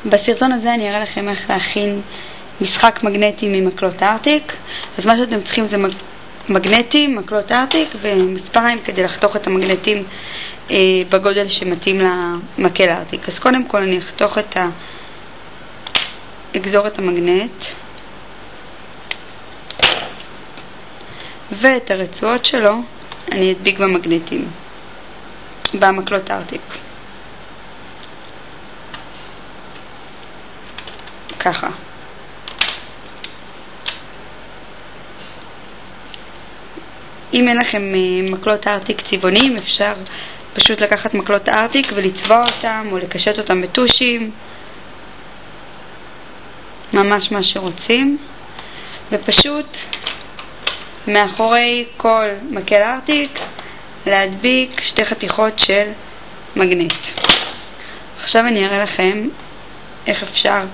בסרטון הזה אני אראה לכם איך להכין משחק מגנטי ממקלות ארטיק. אז מה שאתם צריכים זה מגנטים, מקלות ארטיק ומספריים כדי לחתוך את המגנטים בגודל שמתאים למקל ארטיק. אז קודם כל אני אגזור את המגנט ואת הרצועות שלו אני אדביק במגנטים, במקלות ארטיק. ככה. אם אין לכם מקלות ארטיק צבעוניים, אפשר פשוט לקחת מקלות ארטיק ולצבוע אותם או לקשט אותם בטושים, ממש מה שרוצים, ופשוט מאחורי כל מקל ארטיק להדביק שתי חתיכות של מגנט. עכשיו אני אראה לכם איך אפשר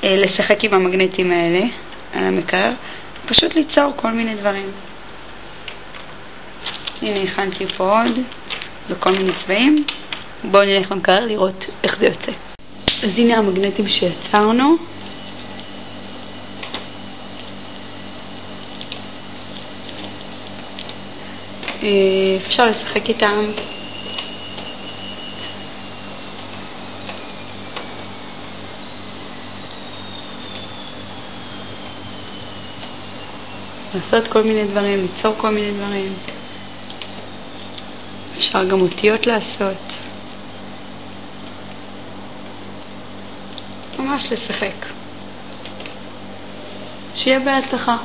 לשחק עם המגנטים האלה על המקרר, פשוט ליצור כל מיני דברים. הנה הכנתי פה עוד בכל מיני צבעים. בואו נלך למקרר לראות איך זה יוצא. אז הנה המגנטים שיצרנו. אפשר לשחק איתם. לעשות כל מיני דברים, ליצור כל מיני דברים. אפשר גם אותיות לעשות. ממש לשחק. שיהיה בהצלחה.